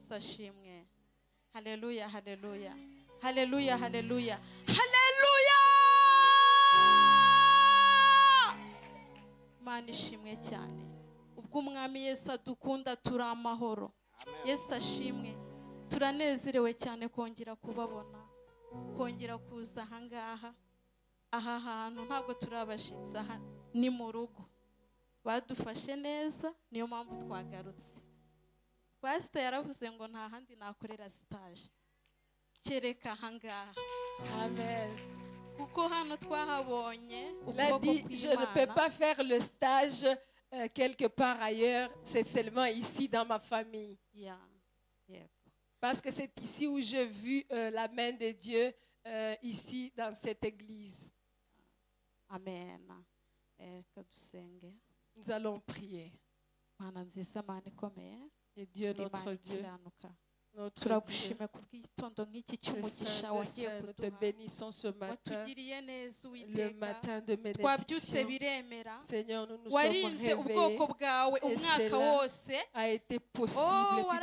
Yesu ashimwe. Haleluya, haleluya, haleluya, haleluya, haleluya. Mana ishimwe cyane. Ubwo umwami Yesu adukunda turi amahoro. Yesu ashimwe. Turanezerewe cyane kongera kubabona, kongera kuza ahangaha. Aha hantu ntabwo turabashitsa, ni mu rugo. Badufashe neza, niyo mpamvu twagarutse. Pastor yaravuze ngo nta handi nakorera stage kereka ahangaha. Amen. Kuko hano twahabonye Il a dit, je ne peux pas faire le stage quelque part ailleurs, c'est seulement ici dans ma famille. Yeah. Yeah. Parce que c'est ici où j'ai vu la main de Dieu, ici dans cette église. Amen. Nous allons prier. Et Dieu, notre Dieu, notre Dieu, nous te bénissons ce matin, le matin de bénédiction. Seigneur, nous nous sommes réveillés et cela a été possible. Tu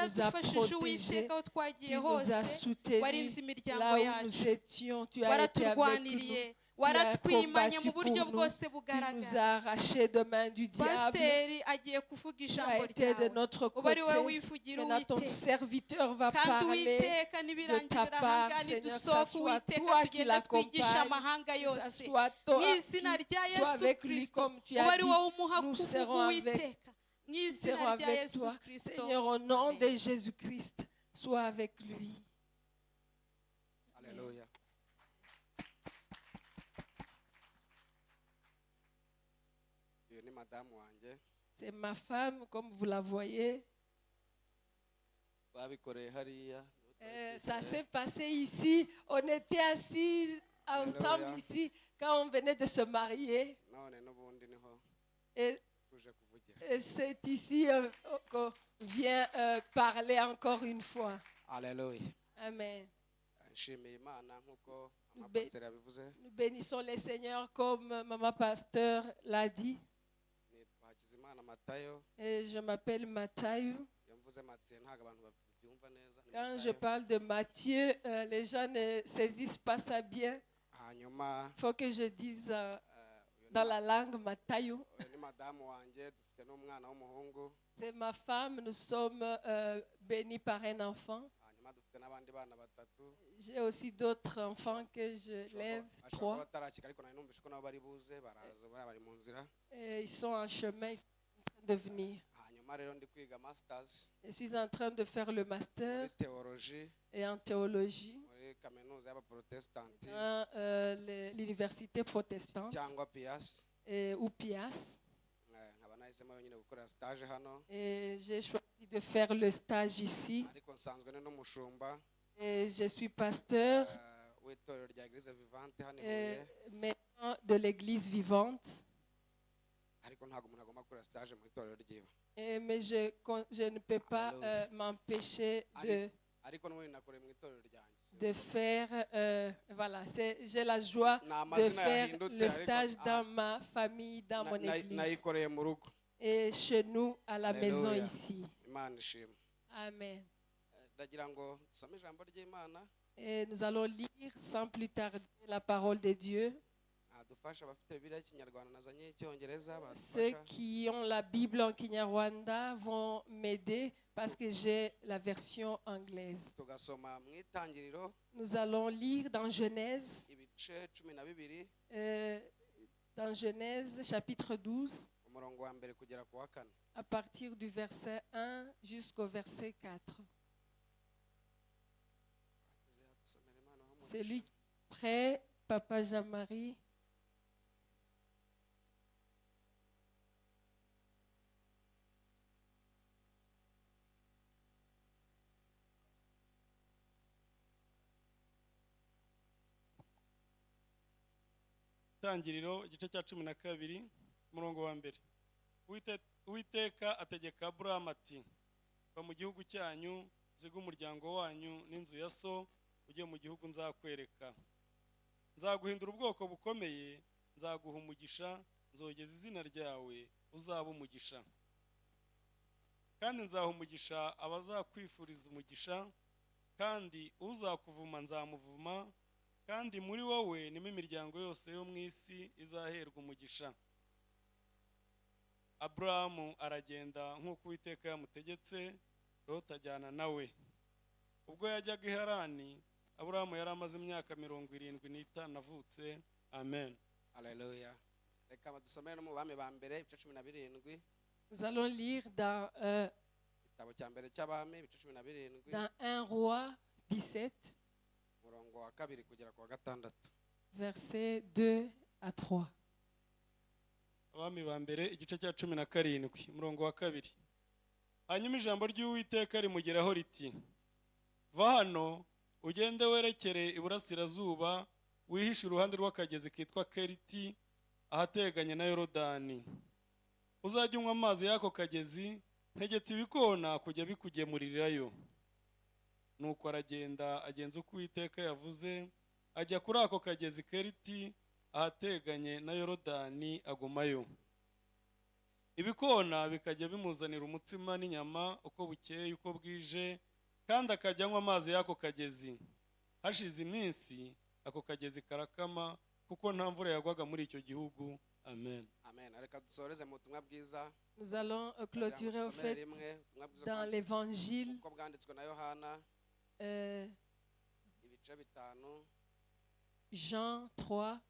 nous as protégés, tu nous as soutenus là où nous étions, tu as été avec nous. Waratwimanye mu buryo bwose bugaragara. Tu nous as arraché de main du diable. Tu as été de notre côté. Maintenant ton serviteur va parler de ta part. Seigneur, que ce soit toi qui l'accompagne, que ce soit toi qui sois avec lui comme tu as dit. Nous serons avec toi. Seigneur, au nom de Jésus-Christ, sois avec lui. Alléluia. C'est ma femme, comme vous la voyez. Ça s'est passé ici. On était assis ensemble ici quand on venait de se marier. Et c'est ici qu'on vient parler encore une fois. Alléluia. Amen. Nous bénissons les Seigneurs comme Maman Pasteur l'a dit. Et je m'appelle Mathieu. Quand je parle de Matthieu, les gens ne saisissent pas ça bien. Il faut que je dise dans la langue Mathieu. C'est ma femme, nous sommes bénis par un enfant. J'ai aussi d'autres enfants que je lève, 3. Et ils sont en chemin, ils sont en train de venir. Je suis en train de faire le master et en théologie dans l'université protestante ou PIAS. Et j'ai choisi de faire le stage ici. Et je suis pasteur maintenant de l'église vivante. Mais je ne peux pas m'empêcher de faire, voilà, j'ai la joie de faire le stage dans ma famille, dans mon église. Et chez nous, à la maison ici. Amen. Et nous allons lire sans plus tarder la parole de Dieu. Ceux qui ont la Bible en Kinyarwanda vont m'aider parce que j'ai la version anglaise. Nous allons lire dans Genèse, chapitre 12, à partir du verset 1 jusqu'au verset 4. C'est lui qui est prêt, Papa Jean-Marie. Tangiriro igice cya 12 umurongo wa mbere. Uwiteka ategeka Aburahamu ati, va mu gihugu cyanyu, ziga umuryango wanyu n'inzu ya so, ujye mu gihugu nzakwereka. Nzaguhindura ubwoko bukomeye, nzaguha umugisha, nzogeza izina ryawe, uzaba umugisha. kandi nzaha umugisha abazakwifuriza umugisha, kandi uzakuvuma nzamuvuma, kandi muri wowe nimo imiryango yose yo mu isi izaherwa umugisha. Aburahamu aragenda nk'uko Uwiteka yamutegetse, Loti ajyana nawe. Ubwo yajyaga i Harani, Aburahamu yari amaze imyaka 75 avutse. Amen. Alléluia. Reka badusomere no mu bami ba mbere ibice 17. Nous allons lire dans Igitabo cya mbere cy'abami ibice 17. dans 1 Roi 17, Murongo wa 2 kugera ku wa 6. versets 2 à 3. Abami ba mbere igice cya 17 umurongo wa 2. Hanyuma ijambo ry'Uwiteka rimugeraho riti: Va hano ugende werekere iburasirazuba, wihishe uruhande rw'akagezi kitwa Keriti ahateganye na Yorodani. Uzajya unywa amazi y'ako kagezi, ntegetse ibikona kujya bikugemurirayo. Nuko aragenda agenza uko Uwiteka yavuze, ajya kuri ako kagezi Keriti ahateganye na Yorodani agumayo. Ibikona bikajya bimuzanira umutsima n'inyama uko bukeye uko bwije, kandi akajya anywa amazi y'ako kagezi. Hashize iminsi ako kagezi karakama, kuko nta mvura yagwaga muri icyo gihugu. Amen. Amen. Reka dusoreze mu butumwa bwiza. Nous allons clôturer au fait dans l'évangile uko bwanditswe na Yohana ibice 5, Jean 3,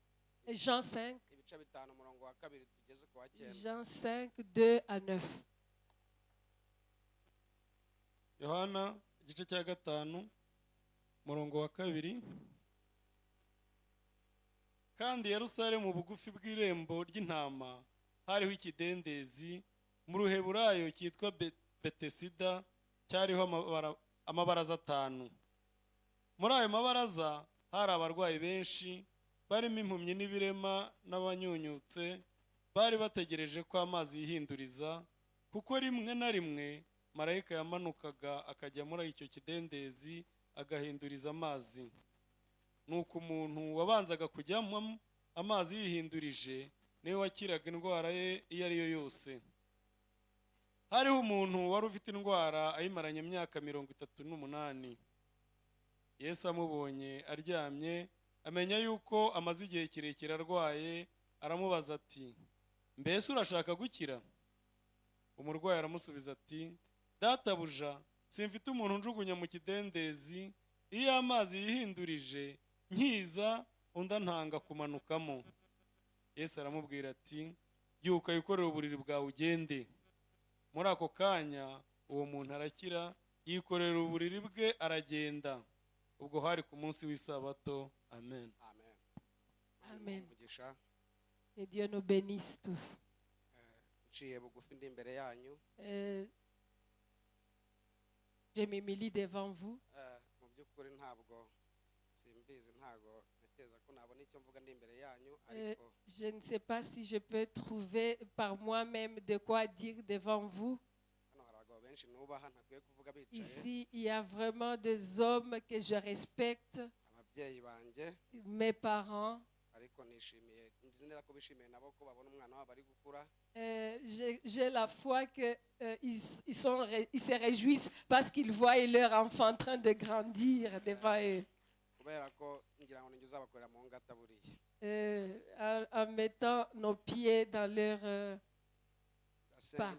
Jean 5, ibice 5 umurongo wa 2 tugeze ku wa 9. Jean 5, 2 à 9. Yohana igice cya 5 umurongo wa 2. Kandi Yerusalemu bugufi bw'irembo ry'intama hariho ikidendezi mu Ruheburayo cyitwa Betesida, cyariho amabaraza 5. Muri ayo mabaraza hari abarwayi benshi, barimo impumyi n'ibirema n'abanyunyutse, bari bategereje ko amazi yihinduriza, kuko rimwe na rimwe marayika yamanukaga akajya muri icyo kidendezi agahinduriza amazi. Nuko umuntu wabanzaga kujyamo amazi yihindurije niwe wakiraga indwara ye iyo ari yo yose. Hariho umuntu wari ufite indwara ayimaranye imyaka 38. Yesu amubonye aryamye, amenya yuko amaze igihe kirekire arwaye, aramubaza ati: Mbese urashaka gukira? Umurwayi aramusubiza ati: Databuja, simfite umuntu njugunya mu kidendezi, iyo amazi yihindurije nkiza undi ntanga kumanukamo. Yesu aramubwira ati: Byuka yikorere uburiri bwawe ugende. Muri ako kanya uwo muntu arakira, yikorera uburiri bwe aragenda. Ubwo hari ku munsi w'isabato. Amen. Amen. Amen. Umugisha. Et Dieu nous bénisse tous. Nciye bugufi ndi imbere yanyu. Je m'humilie devant vous. Mu by'ukuri ntabwo simbizi, ntabwo ntekereza ko nabona icyo mvuga ndi imbere yanyu, ariko je ne sais pas si je peux trouver par moi-même de quoi dire devant vous. Ici, il y a vraiment des hommes que je respecte, mes parents. J'ai la foi qu'ils se réjouissent parce qu'ils voient leur enfant en train de grandir devant eux. En mettant nos pieds dans leur pas.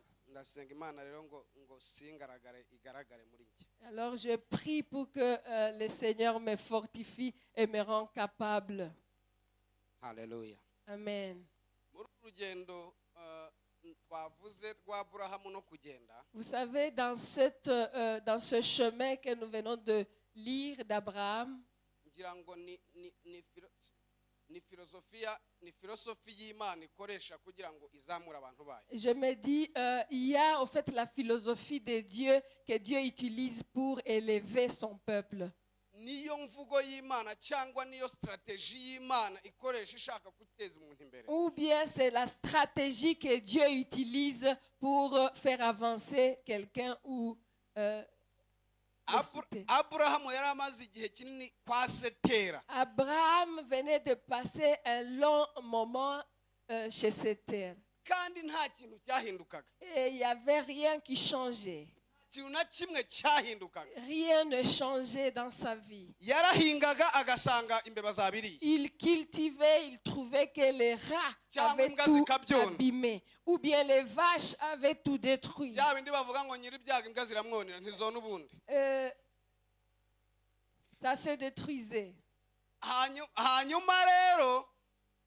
Alors je prie pour que le Seigneur me fortifie et me rende capable. Alléluia. Amen. Vous savez, dans ce chemin que nous venons de lire d'Abraham, je me dis, il y a en fait la philosophie de Dieu que Dieu utilise pour élever son peuple. Ou bien c'est la stratégie que Dieu utilise pour faire avancer quelqu'un ou Abraham venait de passer un long moment chez Séter. kandi nta kintu cyahindukaga. Et il n'y avait rien qui changeait. Ikintu na kimwe cyahindukaga. Rien ne changeait dans sa vie. Yarahingaga agasanga imbeba zabiriye. Il cultivait, il trouvait que les rats avaient tout abîmé. Ou bien les vaches avaient tout détruit. Bya bindi bavuga ngo nyiri ibyaga imbwa ziramwonera ntizona ubundi. Ça se détruisait. Hanyuma rero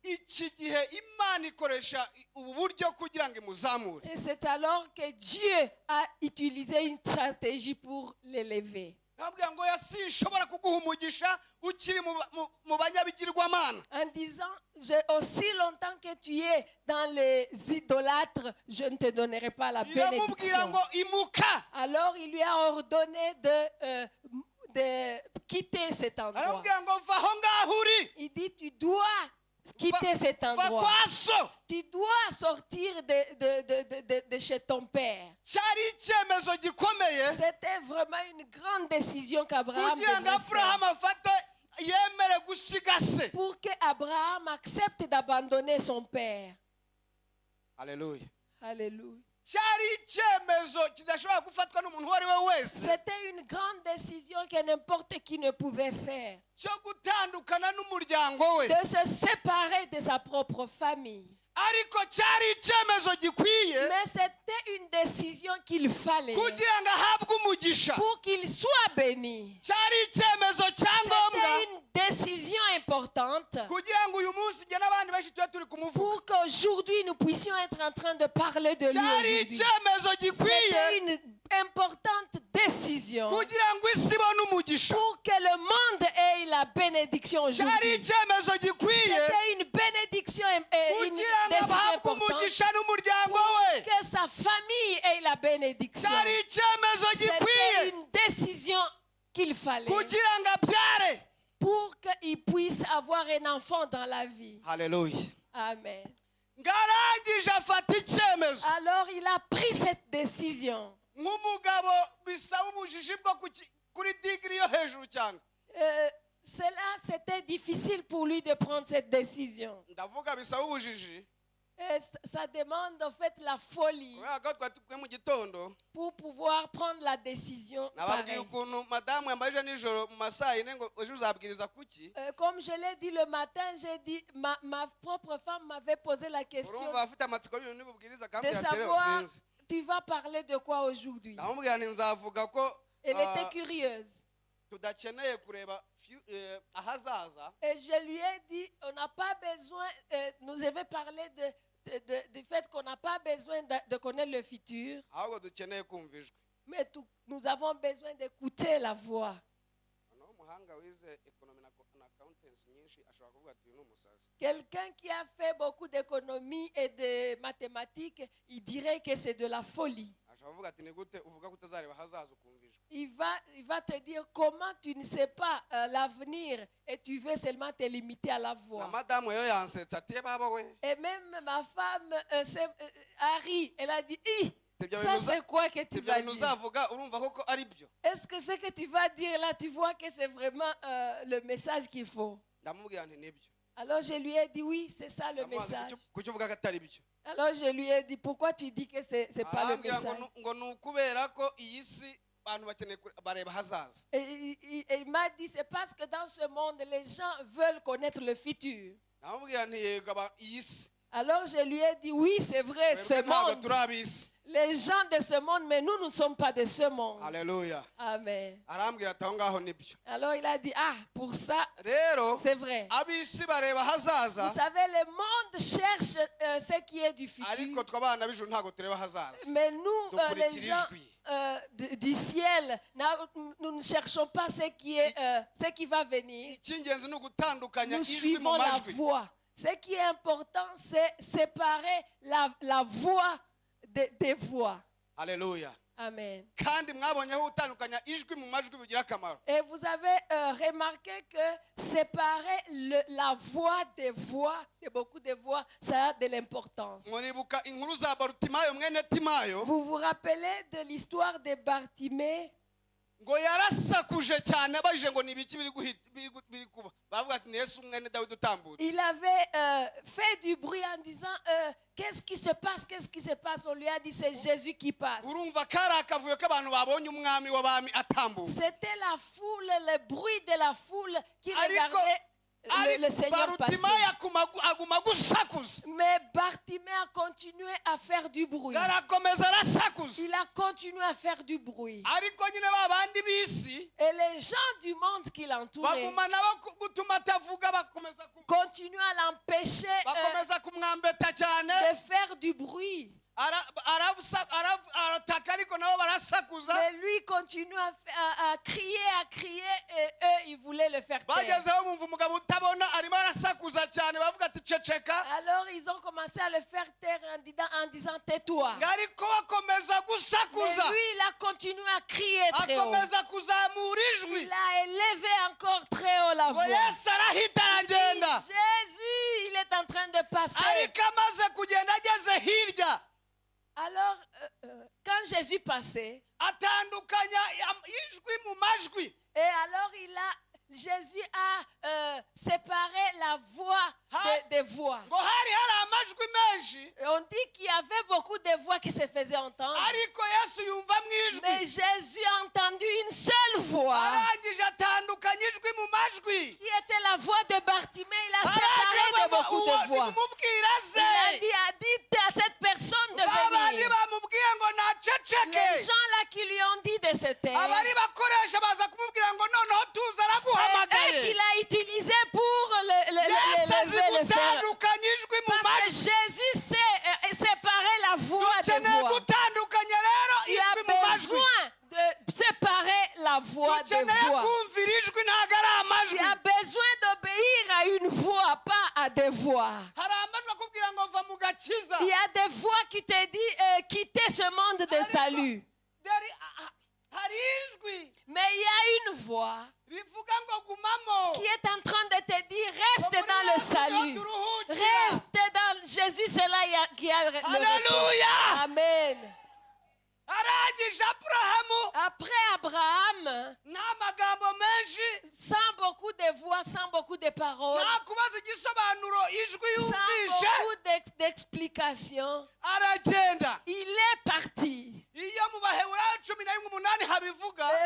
iki gihe Imana ikoresha ubu buryo kugira ngo imuzamure. Et c'est alors que Dieu a utilisé une stratégie pour l'élever. Nabwiye ngo yasishobora kuguha umugisha ukiri mu banyabigirwamana. En disant, aussi longtemps que tu es dans les idolâtres, je ne te donnerai pas la bénédiction. Alors il lui a ordonné de quitter cet endroit. Il dit, tu dois quitter cet endroit. Tu dois sortir de chez ton père. C'était vraiment une grande décision qu'Abraham devait faire pour qu'Abraham accepte d'abandonner son père. Alléluia. Alléluia. C'était une grande décision que n'importe qui ne pouvait faire. De se séparer de sa propre famille. Mais c'était une décision qu'il fallait pour qu'il soit béni. C'était une décision importante pour qu'aujourd'hui nous puissions être en train de parler de lui. C'était une importante décision pour que le monde ait la bénédiction aujourd'hui. C'était une bénédiction importante pour que sa famille ait la bénédiction. C'était une décision qu'il fallait pour qu'il puisse avoir un enfant dans la vie. Alléluia. Amen. Alors il a pris cette décision. Cela, c'était difficile pour lui de prendre cette décision. Ça demande en fait la folie pour pouvoir prendre la décision. Comme je l'ai dit le matin, j'ai dit, ma propre femme m'avait posé la question de savoir, tu vas parler de quoi aujourd'hui? Elle était curieuse. Et je lui ai dit, on n'a pas besoin, nous avait parlé du fait qu'on n'a pas besoin de connaître le futur, mais nous avons besoin d'écouter la voix. Quelqu'un qui a fait beaucoup d'économie et de mathématiques, il dirait que c'est de la folie. Il va te dire comment tu ne sais pas l'avenir et tu veux seulement te limiter à la voix. Et même ma femme, Harry, elle a dit, ça c'est quoi que tu vas dire? Est-ce que ce que tu vas dire là, tu vois que c'est vraiment le message qu'il faut? Alors je lui ai dit, oui, c'est ça le message. Alors je lui ai dit, pourquoi tu dis que c'est pas le message? Et il m'a dit, c'est parce que dans ce monde, les gens veulent connaître le futur. Alors je lui ai dit, oui, c'est vrai, ce monde. Les gens de ce monde, mais nous ne sommes pas de ce monde. Alléluia. Amen. Alors il a dit, pour ça, c'est vrai. Vous savez, le monde cherche ce qui est du futur. Mais nous, les gens du ciel, nous ne cherchons pas ce qui va venir. Nous suivons la voie. Ce qui est important, c'est séparer la voix des voix. Alléluia. Amen. Et vous avez remarqué que séparer la voix des voix, de beaucoup de voix, ça a de l'importance. Vous vous rappelez de l'histoire de Bartimée? ngo yarasakuje cyane abajije ngo nibiki biri kuba bavuga ati Yesu mwene Dawidi utambutse. Il avait fait du bruit en disant qu'est-ce qui se passe, qu'est-ce qui se passe. On lui a dit c'est Jésus qui passe. Urumva kari akavuyo k'abantu babonye umwami w'abami atambutse. C'était la foule, le bruit de la foule qui regardait le Seigneur passer. Mais Bartimée a continué à faire du bruit. Il a continué à faire du bruit. Et les gens du monde qui l'entouraient continuent à l'empêcher de faire du bruit. Mais lui continue à crier et eux ils voulaient le faire taire. Alors ils ont commencé à le faire taire en disant tais-toi. Mais lui il a continué à crier très haut. Il a élevé encore très haut la voix. Jésus il est en train de passer. Alors, quand Jésus passait, et alors Jésus a séparé la voix des voix. Et on dit qu'il y avait beaucoup de voix qui se faisaient entendre. Mais Jésus a entendu une seule voix. Qui était la voix de Bartimée. Il a séparé de beaucoup de voix. Il a dit à cette personne de venir. Les gens là qui lui ont dit de se taire, c'est eux qu'il a utilisé pour lever le faire. Parce que Jésus sait séparer la voix des voix. Il a besoin de séparer la voix des voix. Il a besoin d'obéir à une voix, pas à des voix. Il y a des voix qui te disent quitter ce monde de salut. Mais il y a une voix qui est en train de te dire reste dans le salut. Reste dans Jésus, c'est là qui a le retour. Amen. Après Abraham, sans beaucoup de voix, sans beaucoup de paroles, sans beaucoup d'explications, il est parti. Et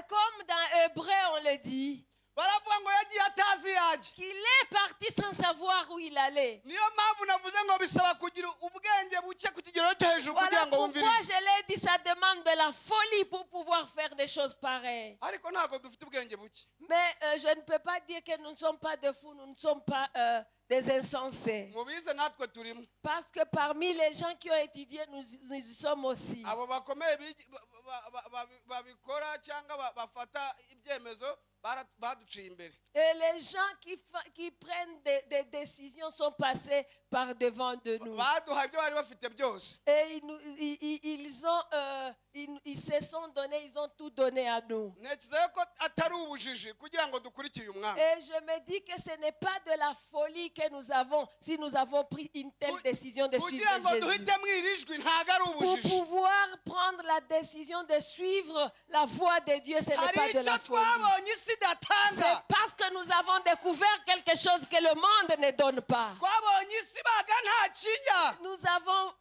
comme dans Hébreu on le dit, qu'il est parti sans savoir où il allait. Voilà pourquoi je l'ai dit, ça demande de la folie pour pouvoir faire des choses pareilles. Mais je ne peux pas dire que nous ne sommes pas des fous, nous ne sommes pas des insensés. Parce que parmi les gens qui ont étudié, nous y sommes aussi. Et les gens qui prennent des décisions sont passés par devant de nous. Et ils se sont donnés, ils ont tout donné à nous. Et je me dis que ce n'est pas de la folie que nous avons si nous avons pris une telle décision de suivre Jésus. Pour pouvoir prendre la décision de suivre la voie de Dieu, ce n'est pas de la folie. C'est parce que nous avons découvert quelque chose que le monde ne donne pas. Nous avons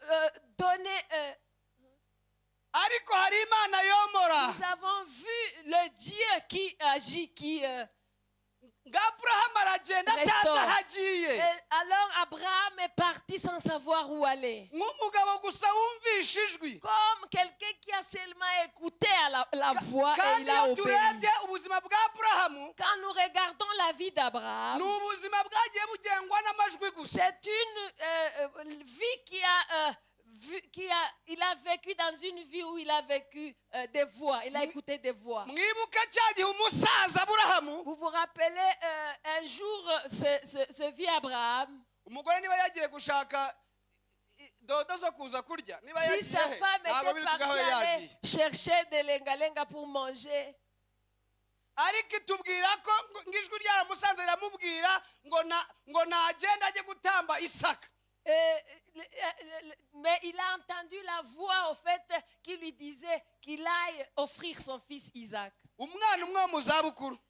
donné... nous avons vu le Dieu qui agit, qui restaure. Et alors Abraham est parti sans savoir où aller. Comme quelqu'un qui a seulement écouté la voix et il a obéi. Quand nous regardons la vie d'Abraham, c'est une vie il a vécu dans une vie où il a vécu des voix, il a écouté des voix. Vous vous rappelez un jour ce vieux Abraham, si sa femme était partie aller chercher des lenga-lenga pour manger, Mais il a entendu la voix, au fait, qui lui disait qu'il aille offrir son fils Isaac.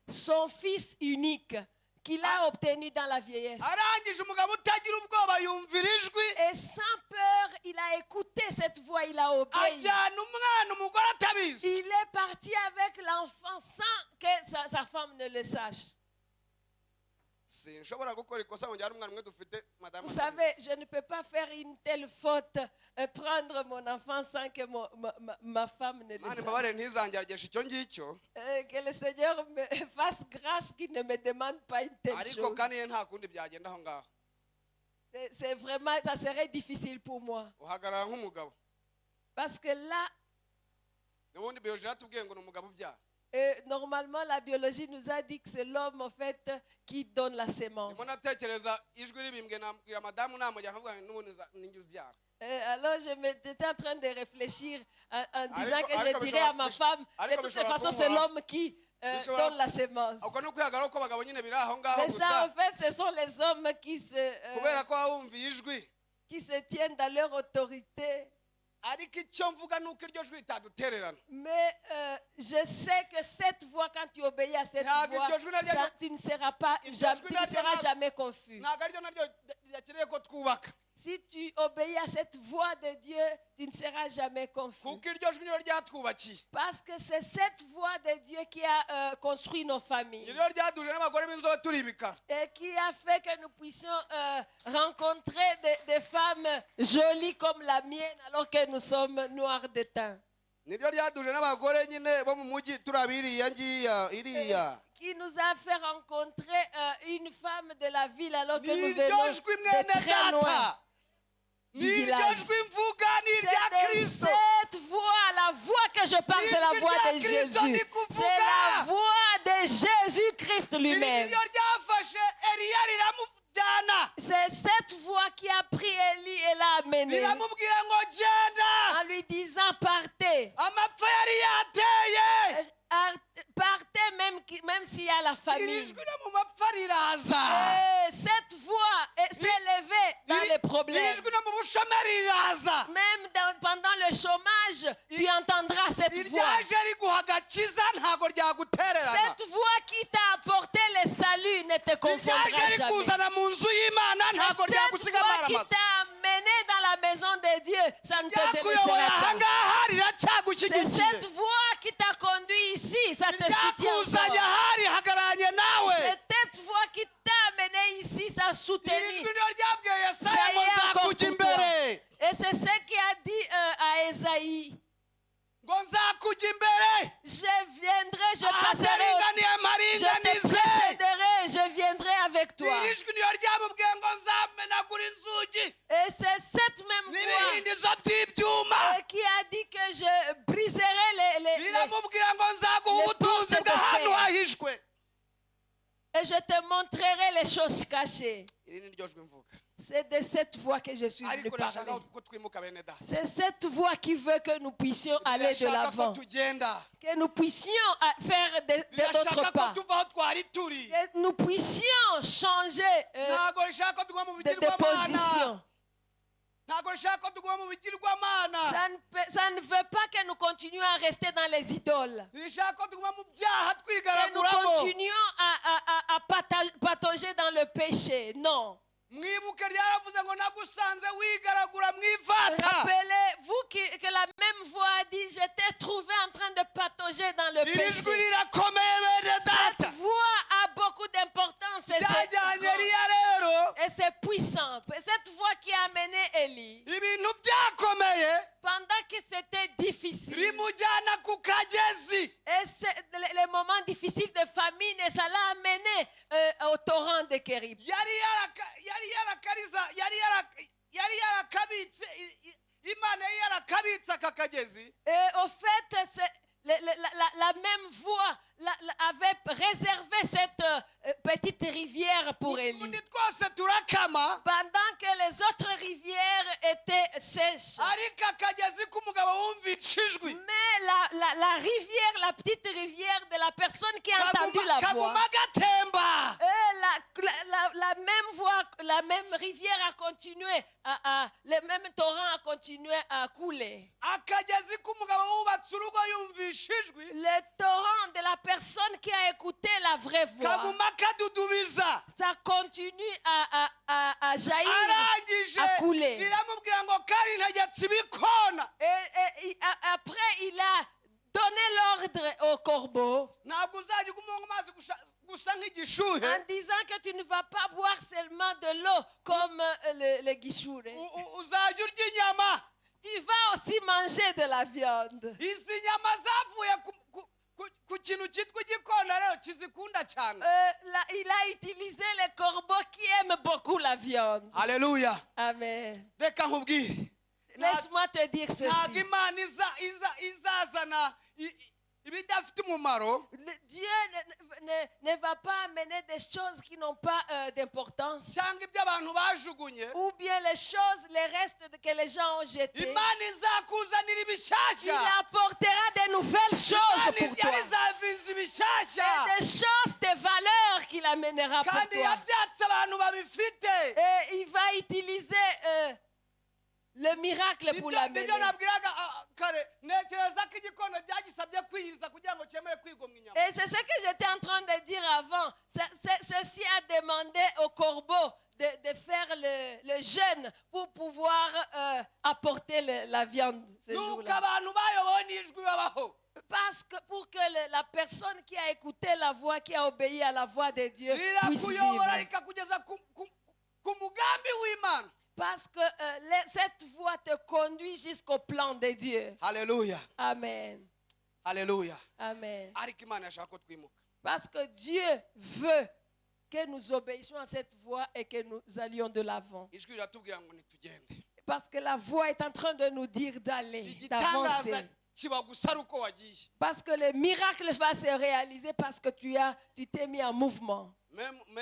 Son fils unique qu'il a obtenu dans la vieillesse. Et sans peur, il a écouté cette voix, il a obéi. Il est parti avec l'enfant sans que sa femme ne le sache. Vous savez, je ne peux pas faire une telle faute, prendre mon enfant sans que ma femme ne le sache. Que le Seigneur me fasse grâce qu'il ne me demande pas une telle chose. C'est vraiment, ça serait difficile pour moi. Parce que là, normalement, la biologie nous a dit que c'est l'homme, en fait, qui donne la sémence. Alors, j'étais en train de réfléchir en disant que je dirais à ma femme, de toute façon, c'est l'homme qui donne la sémence. Mais ça, en fait, ce sont les hommes qui se tiennent dans leur autorité. Mais je sais que cette voix, quand tu obéis à cette voix, tu ne seras jamais confus. Si tu obéis à cette voix de Dieu, tu ne seras jamais confus. Parce que c'est cette voix de Dieu qui a construit nos familles. Et qui a fait que nous puissions rencontrer des femmes jolies comme la mienne alors que nous sommes noirs de teint. Qui nous a fait rencontrer une femme de la ville alors que nous venons de très loin. C'est de cette voix, la voix que je parle, c'est la voix de Jésus. C'est la voix de Jésus-Christ lui-même. C'est cette voix qui a pris Élie et l'a amené en lui disant partez. Partez même s'il y a la famine. Cette voix s'est levée dans les problèmes. Même pendant le chômage, tu entendras cette voix. Cette voix qui t'a apporté le salut ne te confondra jamais. Cette voix qui t'a amené dans la maison de Dieu, ça ne te délaissera pas. C'est cette voix qui t'a conduit ici, ça te soutient encore. C'est cette voix qui t'a amené ici, ça soutenu. Ça y est encore pour toi. Et c'est ce qu'il a dit à Esaïe. Je viendrai, je passerai, je te précéderai, je viendrai avec toi. Et c'est cette même voix qui a dit que je briserai les portes de fer. Et je te montrerai les choses cachées. C'est de cette voix que je suis venu parler. C'est cette voix qui veut que nous puissions aller de l'avant. Que nous puissions faire d'autres pas. Que nous puissions changer de position. Ça ne veut pas que nous continuions à rester dans les idoles. Que nous continuions à patauger dans le péché. Non. Rappelez-vous que la même voix a dit, je t'ai trouvé en train de patauger dans le péché. Cette voix a beaucoup d'importance et c'est puissant. Cette voix qui a amené Élie, pendant que c'était difficile, et les moments difficiles de famine, et ça l'a amené au torrent de Kérib. Et au fait, la même voix avait réservé cette petite rivière pour Élie. Pendant que les autres rivières étaient sèches. Mais la rivière, la petite rivière de la personne qui a entendu la voix. La même voix, la même rivière a continué, le même torrent a continué à couler. Le torrent de la personne qui a écouté la vraie voix, ça continue à jaillir, à couler. Et après, il a donné l'ordre au corbeau en disant que tu ne vas pas boire seulement de l'eau comme le guichoure. Tu vas aussi manger de la viande. Il a utilisé les corbeaux qui aiment beaucoup la viande. Alléluia. Amen. Laisse-moi te dire ceci. Dieu ne va pas amener des choses qui n'ont pas d'importance. Ou bien les choses, les restes que les gens ont jetés. Il apportera de nouvelles choses pour toi. Et des choses de valeur qu'il amènera pour toi. Et il va utiliser le miracle pour l'amener. Et c'est ce que j'étais en train de dire avant. Ceci a demandé au corbeau de faire le jeûne pour pouvoir apporter la viande ce jour-là. Parce que pour que la personne qui a écouté la voix, qui a obéi à la voix de Dieu puisse vivre. Parce que cette voie te conduit jusqu'au plan de Dieu. Alléluia. Amen. Alléluia. Amen. Parce que Dieu veut que nous obéissions à cette voie et que nous allions de l'avant. Parce que la voix est en train de nous dire d'aller, d'avancer. Parce que le miracle va se réaliser parce que tu t'es mis en mouvement. Même et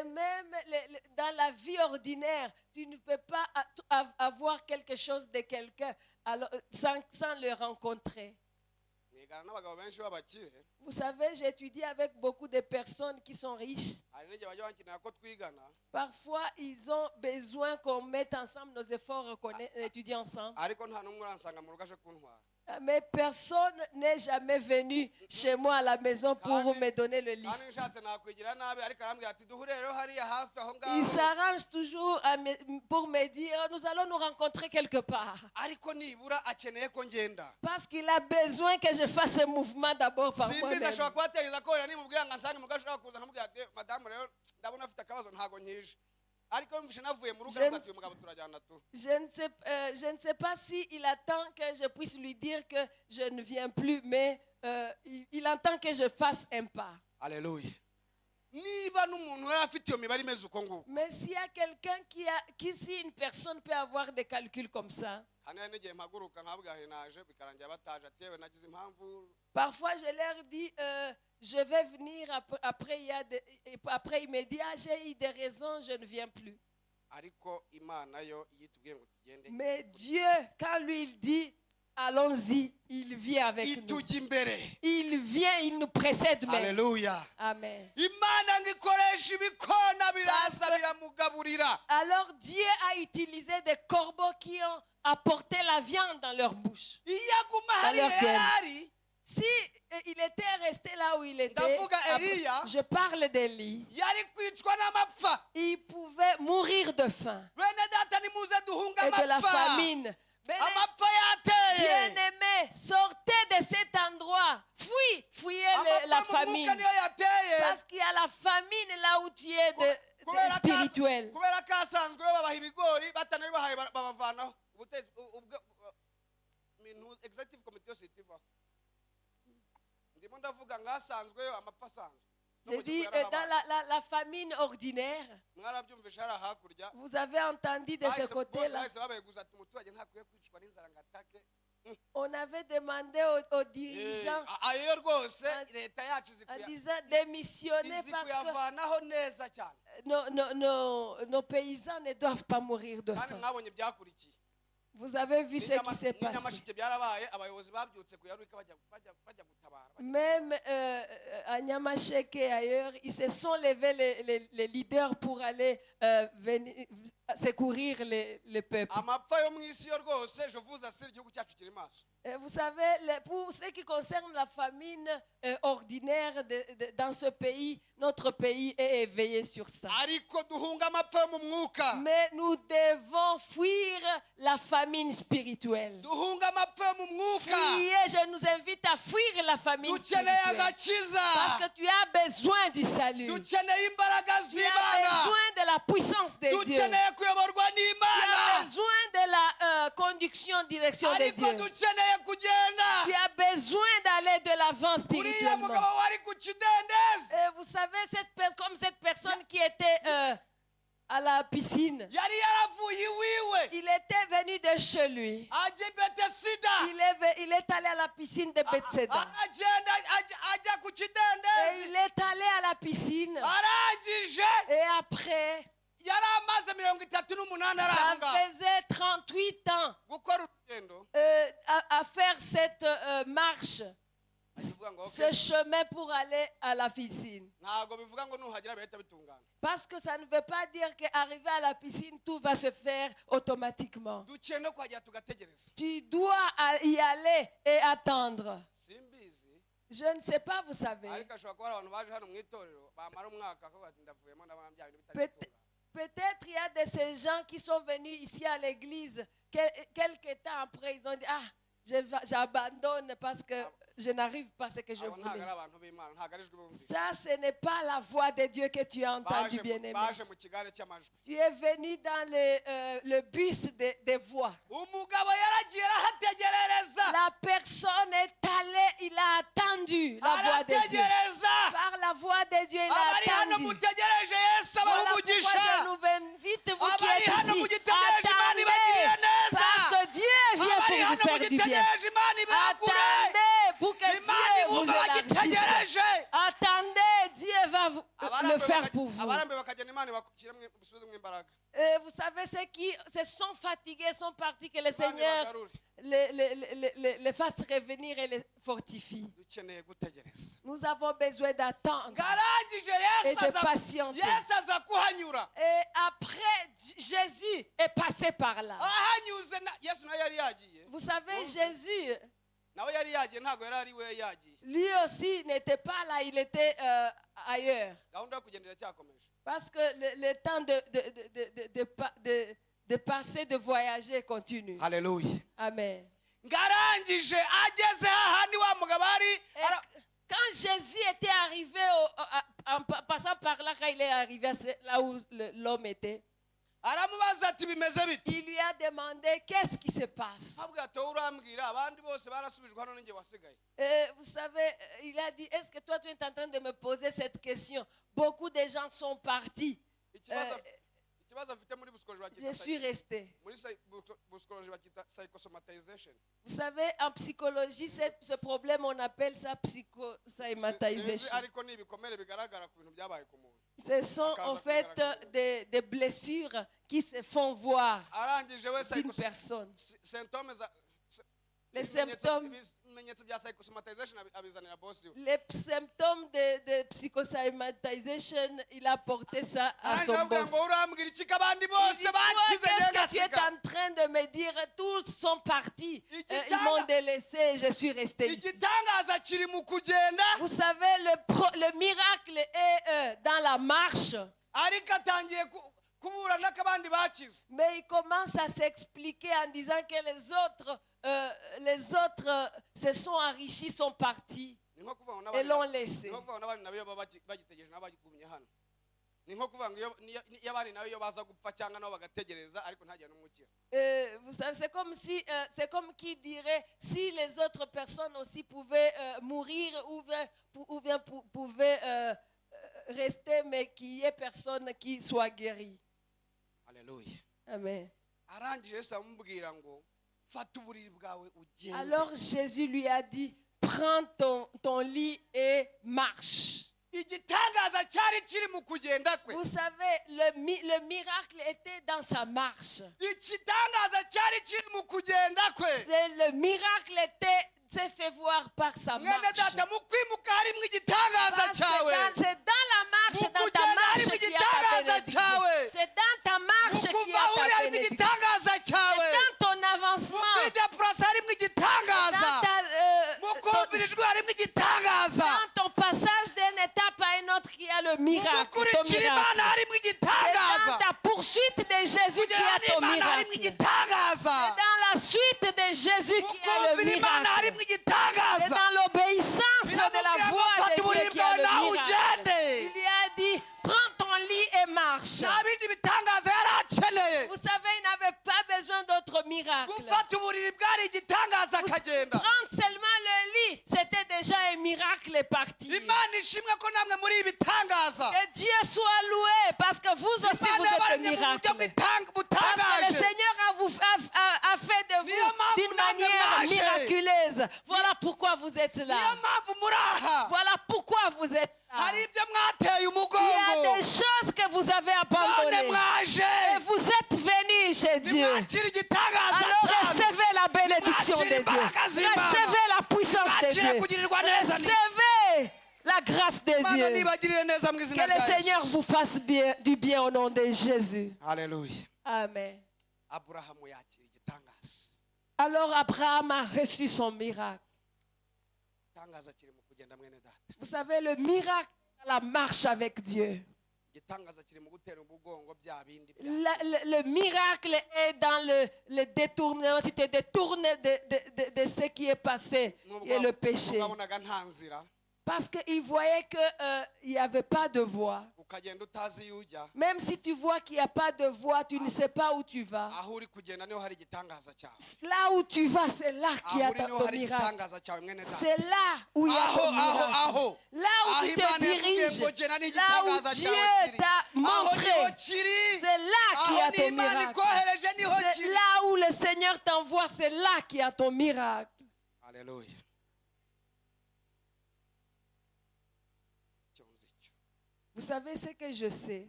même dans la vie ordinaire, tu ne peux pas avoir quelque chose de quelqu'un sans le rencontrer. Vous savez, j'ai étudié avec beaucoup de personnes qui sont riches. Parfois, ils ont besoin qu'on mette ensemble nos efforts, qu'on étudie ensemble. Mais personne n'est jamais venu chez moi à la maison pour me donner le livre. Il s'arrange toujours pour me dire, nous allons nous rencontrer quelque part. Parce qu'il a besoin que je fasse un mouvement d'abord par moi-même. Je ne sais pas s'il attend que je puisse lui dire que je ne viens plus, mais il entend que je fasse un pas. Alléluia. Mais s'il y a quelqu'un si une personne peut avoir des calculs comme ça, parfois je leur dis je vais venir après il me dit j'ai eu des raisons, je ne viens plus. Mais Dieu, quand lui il dit allons-y, il vient avec nous. Il vient, il nous précède même. Alléluia. Amen. Alors Dieu a utilisé des corbeaux qui ont apporté la viande dans leur bouche. Dans leur gueule. Si il était resté là où il était, je parle d'Élie, il pouvait mourir de faim et de la famine. Bien-aimés, sortez de cet endroit. Fuyez la famine. Parce qu'il y a la famine là où tu es spirituel. J'ai dit dans la famine ordinaire, vous avez entendu de ce côté-là, on avait demandé aux dirigeants en disant démissionner parce que nos paysans ne doivent pas mourir de kandi faim. mwabonye byakurikiye. Vous avez vu ce qui s'est passé. N'inyamasheke byarabaye, abayobozi babyutse ku Yarurika bajya gutabara. Même à Nyamasheke et ailleurs, ils se sont levés les leaders pour aller venir secourir le peuple. Amapfa yo mu isi yo rwose, je vous assure, igihugu cyacu kiri maso. Vous savez, pour ce qui concerne la famine ordinaire dans ce pays, notre pays est éveillé sur ça. Ariko duhunga amapfa yo mu mwuka. Mais nous devons fuir la famine spirituelle. Duhunga amapfa yo mu mwuka. Je nous invite à fuir la famine Dukeneye spirituelle. agakiza. Parce que tu as besoin du salut. Dukeneye imbaraga Tu as z'Imana. besoin de la puissance de Dieu. Dukeneye kuyoborwa Tu n'Imana. as besoin de la conduction, direction de Ariko Dieu. dukeneye kugenda. Tu as besoin d'aller de l'avant Uriya spirituellement. mugabo wari ku kidendezi. Et vous savez, comme cette personne qui était à la piscine, Yari yaravuye iwiwe. il était venu de chez lui. Ajya i Betesida. Il est allé à la piscine de Bethsaida. Agenda ajya ku Et kidendezi. il est allé à la piscine. Arangije. Et après, Yari amaze 38 ari ça aho ngaho. faisait 38 ans Gukora urugendo. à faire cette marche, Bivuga ngo, ce chemin pour aller à la piscine. ntago bivuga ngo nuhagera bihita bitungana. Parce que ça ne veut pas dire qu'arriver à la piscine, tout va se faire automatiquement. Dukeneye no kuhagera tugategereza. Tu dois y aller et attendre. Simbizi. Je ne sais pas, vous savez. Ariko ashobora kuba abantu baje hano mu itorero bamara umwaka akavuga ati ndavuyemo n'abambya ibintu Peut- bitari. Peut-être il y a de ces gens qui sont venus ici à l'église, quelques temps après, ils ont dit, ah, j'abandonne parce que je n'arrive pas à ce que je Abo ntago voulais. ari abantu b'Imana, ntago ari ijwi bumvise. Ça, ce n'est pas la voix de Dieu que tu as entendu, bien-aimé. Baje mu kigare cy'amajwi. Tu es venu dans le bus des voix. Umugabo yaragiye arahategerereza. La personne est allée, il a attendu la voix de Dieu. Arategereza. Par la voix de Dieu, il Abari a hano attendu. mutegereje Yesu abaha Voilà pourquoi umugisha. je nous invite, vous qui Abari êtes hano ici, mugitegereje Imana ibagirire attendez, neza. parce que Dieu vient Abari pour vous hano faire du bien. mugitegereje Imana ibagure. Attendez pour que Imana Dieu vous ibumva élargisse. bagitegereje. Attendez, Dieu va le faire pour vous. Abarambe bakagenda Imana ibashyire mu imbaraga. Vous savez, ceux qui se sont fatigués sont partis, que le Imana Seigneur ibagarure. les fasse revenir et les fortifie. Dukeneye gutegereza. Nous avons besoin d'attendre Ngarangije et Yesu de aza patienter. Yesu aza kuhanyura. Et après, Jésus est passé par là. Ahanyuze Yesu nawe yari yagiye. Vous savez, Jésus, Nawe yari yagiye ntago yari ari we yagiye. lui aussi n'était pas là, il était ailleurs. Gahunda yo kugendera cyakomeje. Parce que le temps de passer, de voyager continue. Haleluya. Amen. Ngarangije ageze hahandi wa mugabo ari Et quand Jésus était arrivé, en passant par là, quand il est arrivé là où l'homme était, aramubaza ati bimeze bite. il lui a demandé qu'est-ce qui se passe. Abwira ati wowe urambwira abandi bose barasubijwe hano ninjye wasigaye. Et vous savez, il a dit, est-ce que toi tu es en train de me poser cette question? Beaucoup de gens sont partis. Ikibazo afite muri psychologie Je suis resté. muri psychologie bakita psychosomatization. Vous savez, en psychologie, ce problème, on appelle ça psychosomatization. Ariko ni ibikomere bigaragara ku bintu byabaye ku muntu. Ce sont en fait des blessures qui se font voir Arangije we d'une personne. symptômes Les symptômes, ibimenyetso bya psychosomatization abizanira boss we. les symptômes de psychosomatization, il a porté ça à son Arangije boss. ngo urambwira iki kabandi Il bose dit, toi, bakize qu'est-ce que tu es ngasiga. en train de me dire? Tous sont partis. Ils m'ont délaissé et je suis resté ici. Igitangaza kiri mu kugenda. Vous savez, le miracle est dans la marche. Ariko atangiye kubura n'akabandi bakize. Mais il commence à s'expliquer en disant que les autres se sont enrichis, sont partis et l'ont laissé. Ni nko kuvuga ngo n'abandi nabo iyo baba bagitegereje n'abagumye hano. Ni nko kuvuga ngo iyo abandi nabo iyo baza gupfa cyangwa nabo bagategereza ariko nta gihe n'umukira. Vous savez, c'est comme qui dirait si les autres personnes aussi pouvaient mourir ou bien pouvaient rester, mais qu'il n'y ait personne qui soit guéri. Alléluia. Amen. Arangije Yesu amubwira ngo fata uburiri bwawe ugende. Alors Jésus lui a dit, prends ton lit et marche. igitangaza cyari kiri mu kugenda kwe. Vous savez, le miracle était dans sa marche. Igitangaza cyari kiri mu kugenda kwe. Le miracle s'est fait voir par sa marche. Mwene data mu kwimuka harimo igitangaza cyawe. C'est dans la marche, dans ta marche qu'il y a ta bénédiction. C'est dans ta marche qu'il y a ta bénédiction. C'est dans ton avancement. Dans ton passage d'une étape à une autre qu'il y a le miracle. Ton miracle. C'est dans ta poursuite de Jésus qu'il y a ton miracle. C'est dans la suite de Jésus qu'il y a le miracle. C'est dans l'obéissance de la voix de Dieu qu'il y a le miracle. Il lui a dit, prends ton lit et marche. Vous savez, il n'avait pas besoin d'autres miracles. Prendre seulement le lit, c'était déjà un miracle parti. Que Dieu soit loué parce que vous aussi vous êtes un miracle. Parce que le Seigneur a fait de vous d'une manière miraculeuse. Voilà pourquoi vous êtes là. Voilà pourquoi vous êtes là. Il y a des choses que vous avez abandonnées. Et vous êtes venus chez Dieu. Alors recevez la bénédiction de Dieu. Recevez la puissance de Dieu. Recevez la grâce de Dieu. Que le Seigneur vous fasse du bien au nom de Jésus. Alléluia. Amen. Alors Abraham a reçu son miracle. Vous savez, le miracle, la marche avec Dieu. Le miracle est dans le détournement. Tu te détournes de ce qui est passé et le péché. Parce qu'il voyait qu'il n'y avait pas de voie. Même si tu vois qu'il n'y a pas de voie, tu ne sais pas où tu vas. Là où tu vas, c'est là qu'il y a ton miracle. C'est là où il y a ton miracle. Là où tu te diriges, là où Dieu t'a montré, c'est là qu'il y a ton miracle. C'est là où le Seigneur t'envoie, c'est là qu'il y a ton miracle. Alléluia. Vous savez ce que je sais?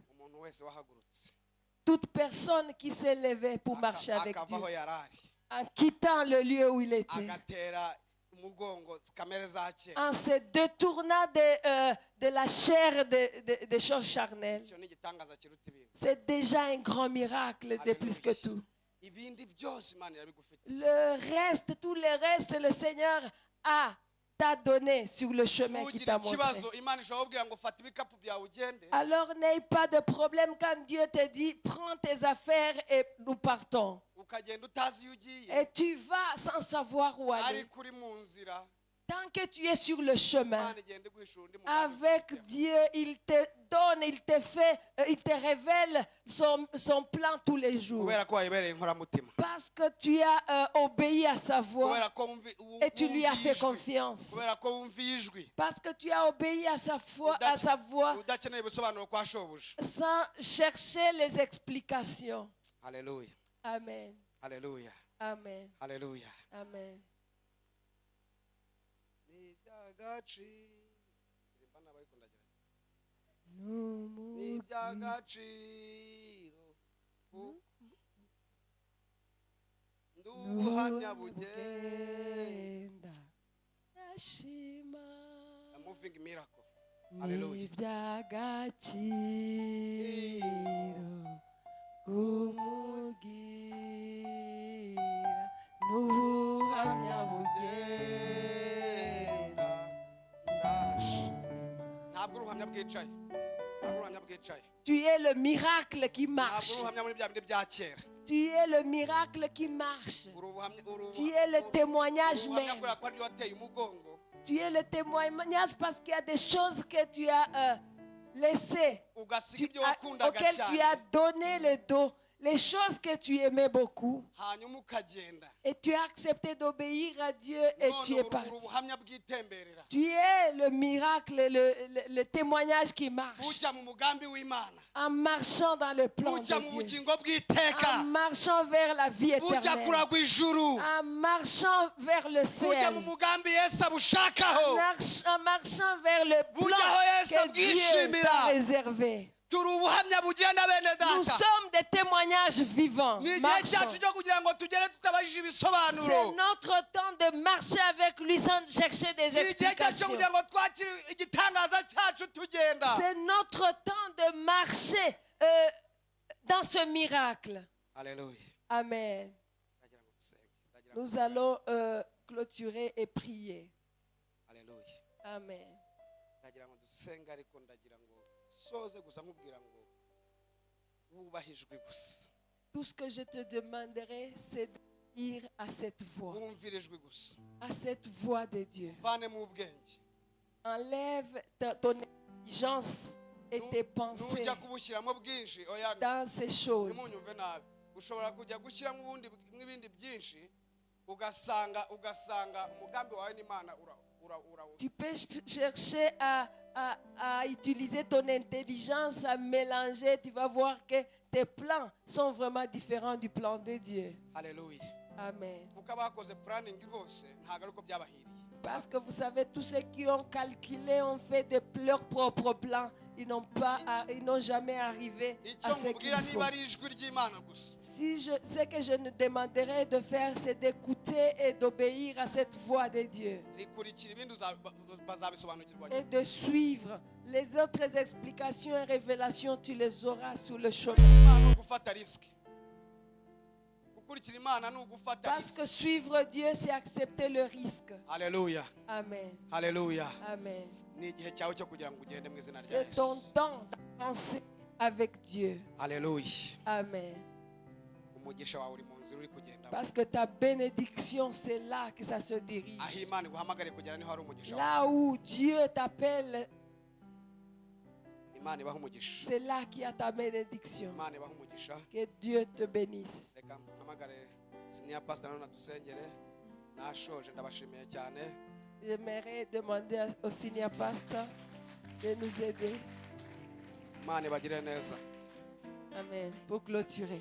Toute personne qui s'est levée pour marcher avec Dieu, en quittant le lieu où il était, en se détournant de la chair des choses charnelles, c'est déjà un grand miracle de plus que tout. Le reste, tout le reste, le Seigneur t'a donné sur le chemin qui t'a montré. Alors n'aie pas de problème quand Dieu te dit prends tes affaires et nous partons. Et tu vas sans savoir où aller. Tant que tu es sur le chemin, avec Dieu, il te donne, il te révèle son plan tous les jours. Parce que tu as obéi à sa voix et tu lui as fait confiance. Parce que tu as obéi à sa voix sans chercher les explications. Alléluia. Amen. Alléluia. Amen. Alléluia. Amen. Ndubuhamya bugenda. A moving miracle. Hallelujah. Tu es le miracle qui marche. Tu es le miracle qui marche. Tu es le témoignage même. Tu es le témoignage parce qu'il y a des choses que tu as laissées, auxquelles tu as donné le dos. les choses que tu aimais beaucoup, et tu as accepté d'obéir à Dieu et tu es parti. Tu es le miracle, le témoignage qui marche. En marchant dans le plan de Dieu. En marchant vers la vie éternelle. En marchant vers le ciel. En marchant vers le plan que Dieu t'a réservé. Nous sommes des témoignages vivants. C'est notre temps de marcher avec lui sans chercher des explications. C'est notre temps de marcher dans ce miracle. Alléluia. Amen. Nous allons clôturer et prier. Alléluia. Amen. Tout ce que je te demanderai, c'est d'obéir à cette voix. À cette voix de Dieu. Enlève ton intelligence et tes pensées dans ces choses. Tu peux chercher à utiliser ton intelligence, à mélanger. Tu vas voir que tes plans sont vraiment différents du plan de Dieu. Alléluia. Amen. Parce que vous savez, tous ceux qui ont calculé, ont fait de leurs propres plans. Ils n'ont jamais arrivé à ce qu'il faut. Ce que je nous demanderai de faire, c'est d'écouter et d'obéir à cette voix de Dieu. Et de suivre. Les autres explications et révélations, tu les auras sur le chemin. Parce que suivre Dieu, c'est accepter le risque. Alléluia. Amen. Alléluia. Amen. C'est ton temps d'avancer avec Dieu. Alléluia. Amen. Parce que ta bénédiction, c'est là que ça se dirige. Là où Dieu t'appelle, c'est là qu'il y a ta bénédiction. Que Dieu te bénisse. J'aimerais demander au senior pastor de nous aider. Amen. Pour clôturer.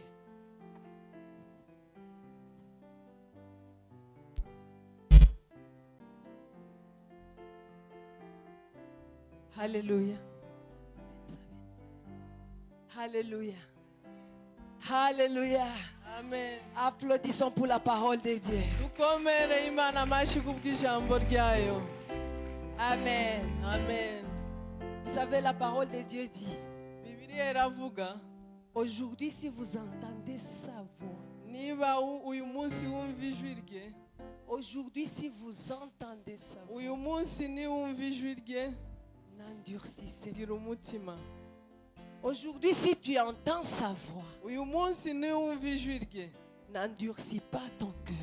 Alléluia. Alléluia. Alléluia. Amen. Applaudissons pour la parole de Dieu. Amen. Amen. Vous savez, la parole de Dieu dit, aujourd'hui, si vous entendez sa voix, aujourd'hui, si vous entendez sa voix, n'endurcissez pas. Aujourd'hui, si tu entends sa voix, n'endurcis pas ton cœur.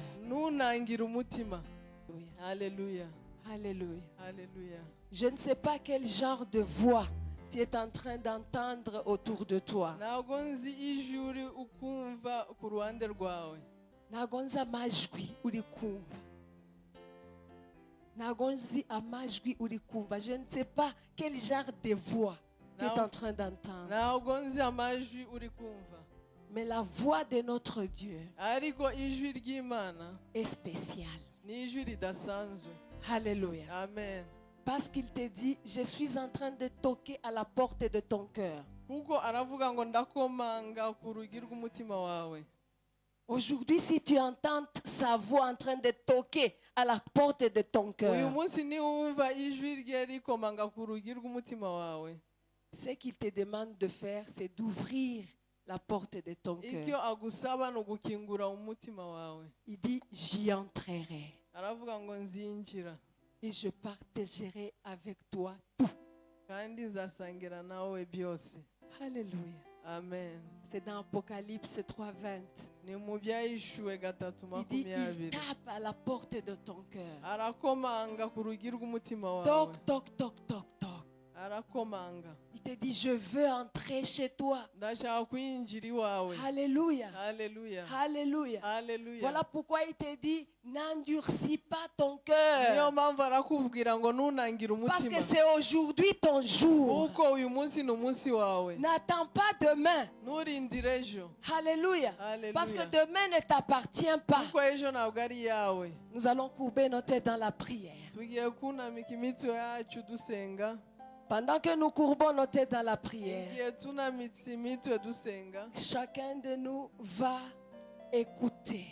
Alléluia. Alléluia. Alléluia. Je ne sais pas quel genre de voix tu es en train d'entendre autour de toi. Nagonza majwi uri kumva. Nagonzi amajwi uri kumva. Je ne sais pas quel genre de voix tu es en train d'entendre. Mais la voix de notre Dieu est spéciale. Alléluia. Amen. Parce qu'il te dit, je suis en train de toquer à la porte de ton cœur. Aujourd'hui, si tu entends sa voix en train de toquer à la porte de ton cœur, ce qu'il te demande de faire, c'est d'ouvrir la porte de ton cœur. Il dit, j'y entrerai. Et je partagerai avec toi tout. Alléluia. Amen. C'est dans Apocalypse 3:20. Il dit, il tape à la porte de ton cœur. Toc, toc, toc, toc, toc. Il te dit, je veux entrer chez toi. Alléluia. Alléluia. Alléluia. Alléluia. Voilà pourquoi il te dit, n'endurcis pas ton cœur. Parce que c'est aujourd'hui ton jour. N'attends pas demain. Alléluia. Parce que demain ne t'appartient pas. Nous allons courber nos têtes dans la prière. Pendant que nous courbons nos têtes dans la prière, chacun de nous va écouter.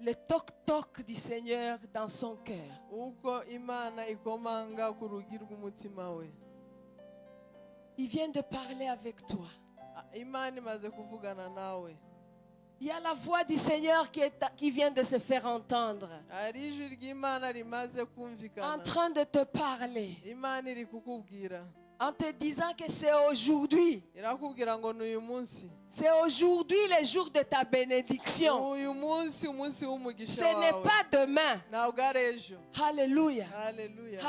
Le toc-toc du Seigneur dans son cœur. Il vient de parler avec toi. Il y a la voix du Seigneur qui vient de se faire entendre. En train de te parler. En te disant que c'est aujourd'hui. C'est aujourd'hui le jour de ta bénédiction. Ce n'est pas demain. Alléluia.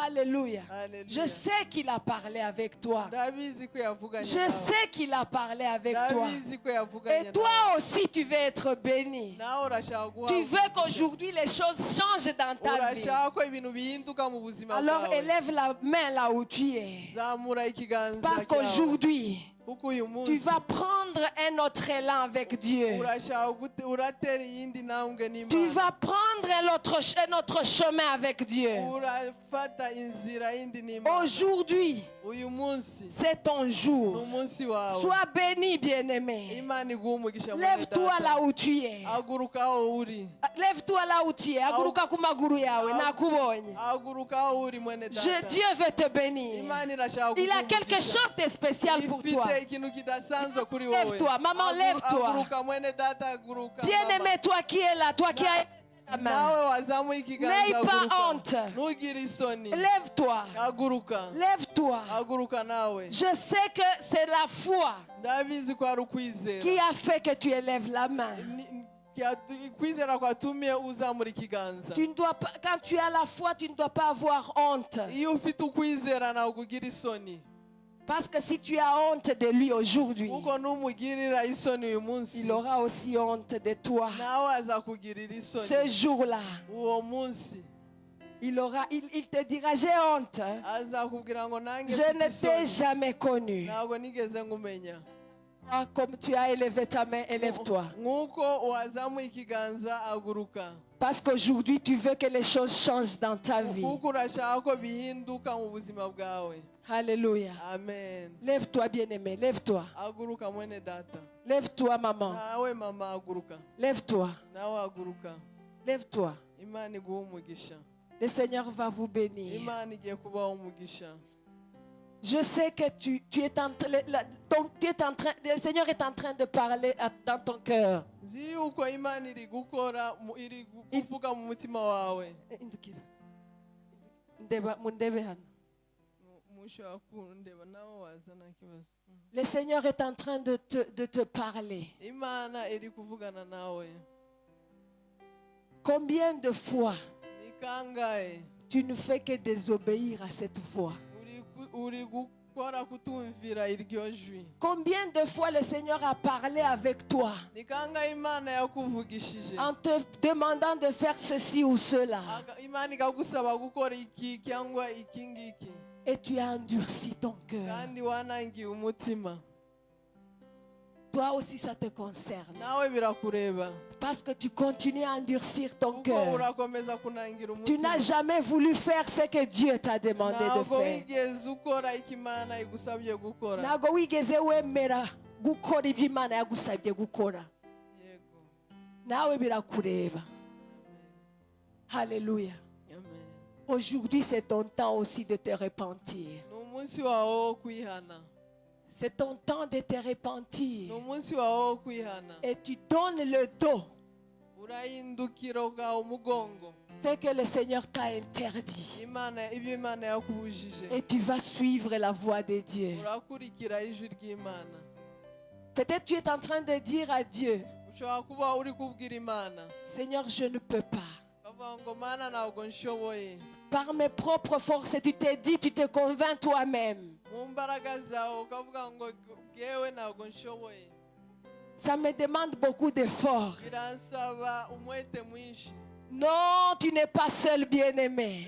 Alléluia. Je sais qu'il a parlé avec toi. Je sais qu'il a parlé avec toi. Et toi aussi tu veux être béni. Tu veux qu'aujourd'hui les choses changent dans ta vie. Alors élève la main là où tu es. Parce qu'aujourd'hui, tu vas prendre un autre élan avec Dieu. Tu vas prendre un autre chemin avec Dieu. Aujourd'hui, c'est ton jour. Sois béni, bien-aimé. Lève-toi là où tu es. Lève-toi là où tu es. Dieu veut te bénir. Il a quelque chose de spécial pour toi. Lève-toi, maman, lève-toi. Bien-aimé, toi qui es là, toi qui as la main. N'aie pas honte. Lève-toi. Lève-toi. Je sais que c'est la foi qui a fait que tu élèves la main. Tu ne dois pas, quand tu as la foi, tu ne dois pas avoir honte. Parce que si tu as honte de lui aujourd'hui, il aura aussi honte de toi. Ce jour-là, il te dira, j'ai honte. Je ne t'ai jamais connu. Comme tu as élevé ta main, élève-toi. Parce qu'aujourd'hui, tu veux que les choses changent dans ta vie. Alléluia. Amen. Lève-toi, bien-aimé. Lève-toi. Lève-toi, maman. Lève-toi. Lève-toi. Le Seigneur va vous bénir. Je sais que tu es en train, le Seigneur est en train de parler dans ton cœur. Le Seigneur est en train de te parler. Combien de fois tu ne fais que désobéir à cette voix? Combien de fois le Seigneur a parlé avec toi en te demandant de faire ceci ou cela, et tu as endurci ton cœur? Toi aussi ça te concerne. Parce que tu continues à endurcir ton cœur. Tu n'as jamais voulu faire ce que Dieu t'a demandé de faire. Ntabwo wigeze wemera gukora ibyo Imana yagusabye gukora. Nawe birakureba. Alléluia. Aujourd'hui c'est ton temps aussi de te repentir. C'est ton temps de te repentir. Et tu donnes le dos. C'est que le Seigneur t'a interdit. Et tu vas suivre la voie de Dieu. Peut-être tu es en train de dire à Dieu, Seigneur, je ne peux pas. Par mes propres forces, tu t'es dit, tu te convaincs toi-même. Ça me demande beaucoup d'efforts. Non, tu n'es pas seul, bien-aimé.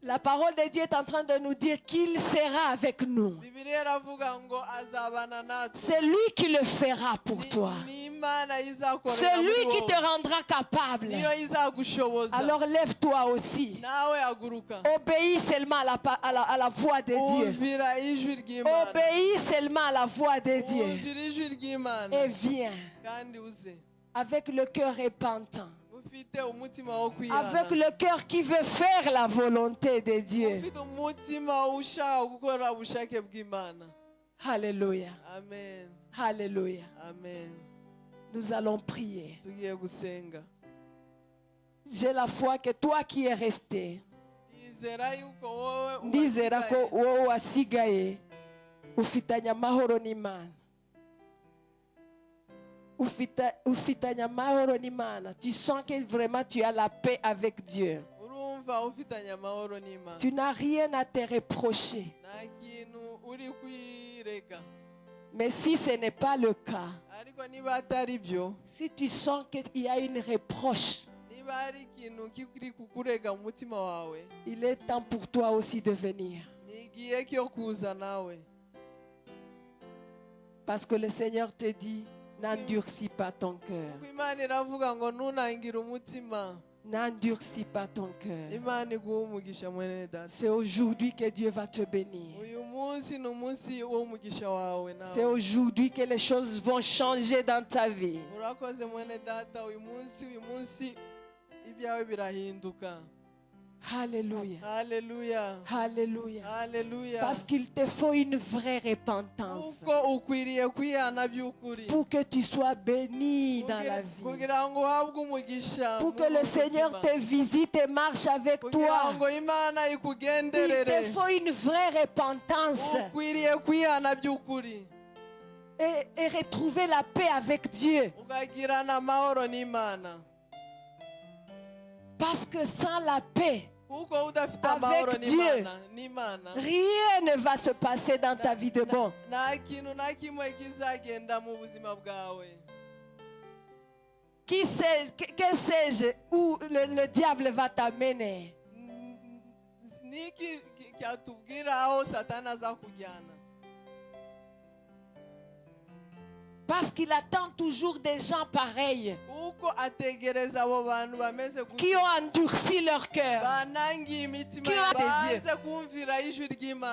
La parole de Dieu est en train de nous dire qu'il sera avec nous. C'est lui qui le fera pour toi. C'est lui qui te rendra capable. Alors lève-toi aussi. Obéis seulement à la voix de Dieu. Obéis seulement à la voix de Dieu. Et viens. Avec le cœur repentant. Avec le cœur qui veut faire la volonté de Dieu. Alléluia. Amen. Alléluia. Amen. Nous allons prier. J'ai la foi que toi qui es resté, ndizera ko wowe wasigaye ufitanya amahoro n'Imana. Ufitanya amahoro n'Imana. Tu sens que vraiment tu as la paix avec Dieu. Tu n'as rien à te reprocher. Mais si ce n'est pas le cas, si tu sens qu'il y a une reproche, il est temps pour toi aussi de venir. Parce que le Seigneur te dit, n'endurcis pas ton cœur. N'endurcis pas ton cœur. C'est aujourd'hui que Dieu va te bénir. C'est aujourd'hui que les choses vont changer dans ta vie. Alléluia. Alléluia. Alléluia. Alléluia. Parce qu'il te faut une vraie repentance. Pour que tu sois béni dans la vie. Pour que le Seigneur te visite et marche avec toi. Il te faut une vraie repentance. Et retrouver la paix avec Dieu. Parce que sans la paix, avec Dieu, rien ne va se passer dans ta vie de bon. Que sais-je où le diable va t'amener? Parce qu'il attend toujours des gens pareils qui ont endurci leur cœur, qui ont des yeux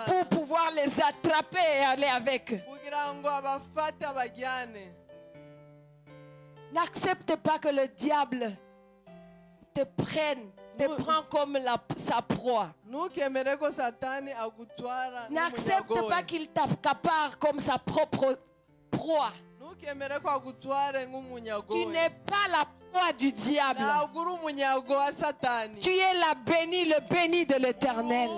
pour pouvoir les attraper et aller avec. N'accepte pas que le diable te prend comme sa proie. N'accepte pas qu'il t'accapare comme sa propre proie. Tu n'es pas la proie du diable. Tu es la bénie, le béni de l'Éternel.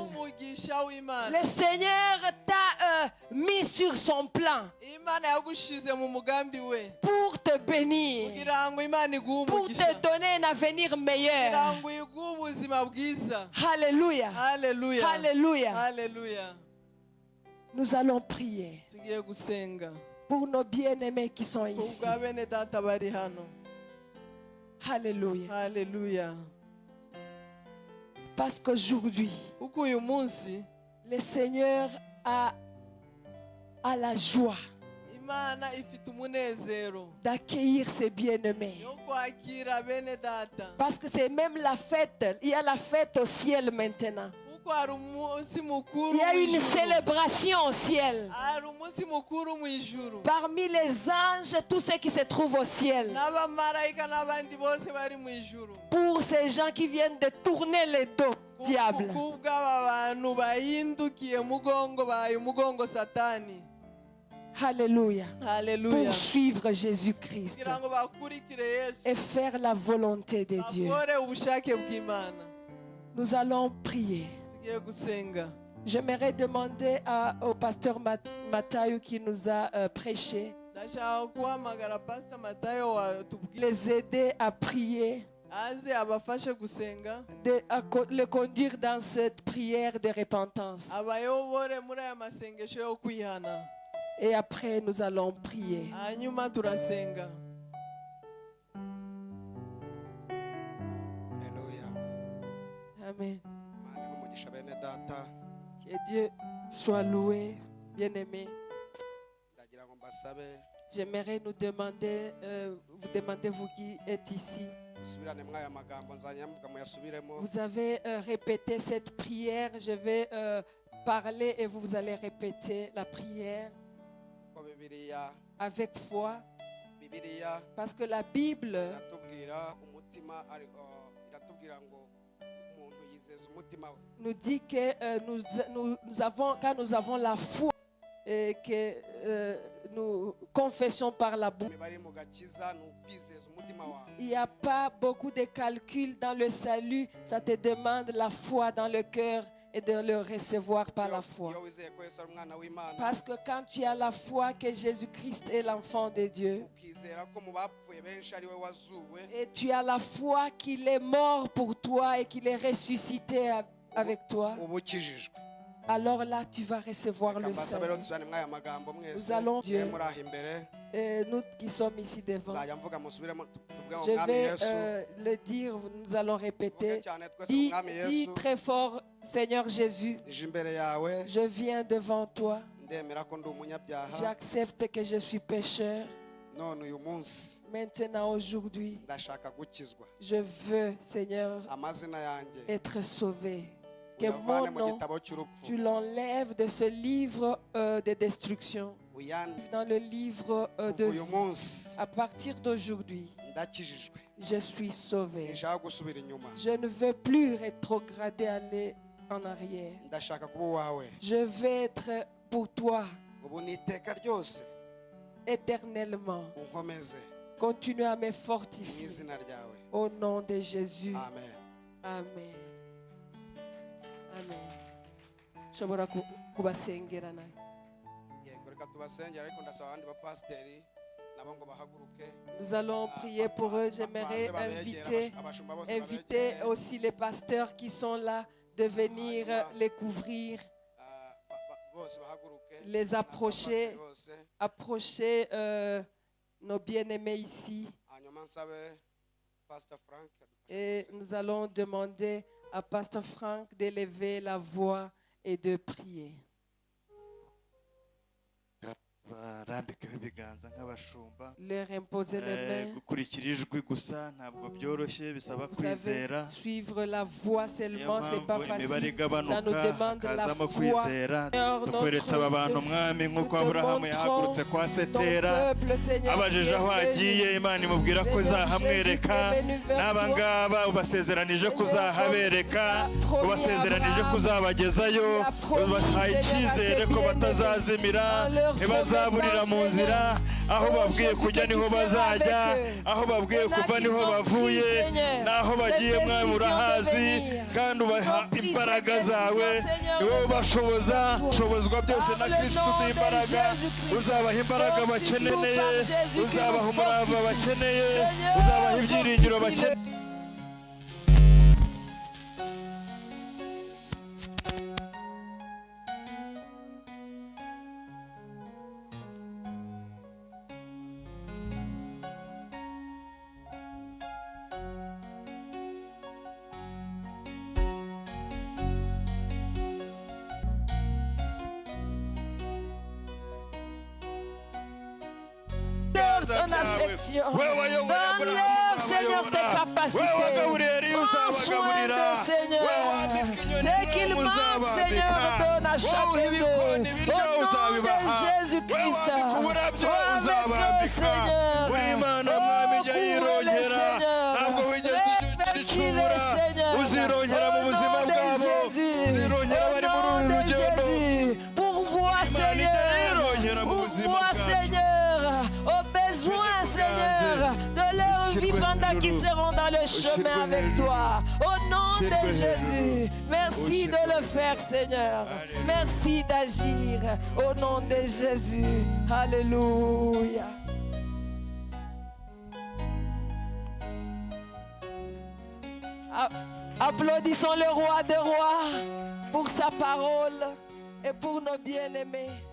Le Seigneur t'a mis sur son plan pour te bénir, pour te donner un avenir meilleur. Alléluia. Alléluia. Alléluia. Nous allons prier pour nos bien-aimés qui sont ici. Alléluia. Alléluia. Parce qu'aujourd'hui, le Seigneur a la joie d'accueillir ses bien-aimés. Parce que c'est même la fête. Il y a la fête au ciel maintenant. Il y a une célébration au ciel. Parmi les anges, tous ceux qui se trouvent au ciel. Pour ces gens qui viennent de tourner le dos au diable. Alléluia. Alléluia. Pour suivre Jésus-Christ et faire la volonté de Dieu. Nous allons prier. J'aimerais demander au pasteur Mathieu qui nous a prêché, les aider à prier le conduire dans cette prière de repentance. Et après, nous allons prier. Amen. Que Dieu soit loué, bien-aimé. J'aimerais nous demander, vous demander, vous qui êtes ici, vous avez répété cette prière. Je vais parler et vous allez répéter la prière avec foi. Parce que la Bible nous dit que quand nous avons la foi et que nous confessons par la bouche, il n'y a pas beaucoup de calculs dans le salut. Ça te demande la foi dans le cœur et de le recevoir par la foi. Parce que quand tu as la foi que Jésus-Christ est l'enfant de Dieu, et tu as la foi qu'il est mort pour toi et qu'il est ressuscité avec toi, alors là tu vas recevoir le salut. Nous allons Dieu. Et nous qui sommes ici devant, je vais le dire, nous allons répéter. Dis très fort, Seigneur Jésus, je viens devant toi. J'accepte que je suis pécheur. Maintenant, aujourd'hui, je veux, Seigneur, être sauvé. Que mon nom, tu l'enlèves de ce livre de destruction. Dans le livre de vie. À partir d'aujourd'hui, je suis sauvé. Je ne veux plus rétrograder, aller en arrière. Je veux être pour toi éternellement. Continue à me fortifier. Au nom de Jésus. Amen. Amen. Shobora kubasengera naye. Nous allons prier pour eux. J'aimerais inviter aussi les pasteurs qui sont là de venir les couvrir, les approcher nos bien-aimés ici. Et nous allons demander à Pasteur Frank d'élever la voix et de prier. Leur imposer les mains. Vous savez, suivre la voix seulement, c'est pas facile. Ça nous demande la foi. Abajije aho agiye Imana imubwira ko izahamwereka n'abangaba ubasezeranije kuzahabereka ubasezeranije kuzabagezayo ubahaye icyizere ko batazazimira ntibazaburira mu nzira aho babwiye kujya niho bazajya aho babwiye kuva niho bavuye n'aho bagiye mwami urahazi kandi ubaha imbaraga zawe niwe ubashoboza ushobozwa byose na Kristo uduha imbaraga uzabaha imbaraga bakeneye uzabaha umurava bakeneye uzabaha ibyiringiro bakeneye. Ton affection, donne-leur, Seigneur, tes capacités. Prends soin d'eux, Seigneur. Dès qu'ils manquent, Seigneur, donne à chacun d'eux. Au nom de Jésus-Christ, sois avec eux, Seigneur. Couvre-les, Seigneur. Revêtis-les, Seigneur. Au nom de Jésus. Au nom de Jésus. Pourvois, Seigneur. Pourvois, Seigneur. Besoin, Seigneur, de leur vie pendant qu'ils seront dans le chemin avec toi. Au nom de Jésus, merci de le faire, Seigneur. Merci d'agir. Au nom de Jésus. Alléluia. Applaudissons le roi des rois pour sa parole et pour nos bien-aimés.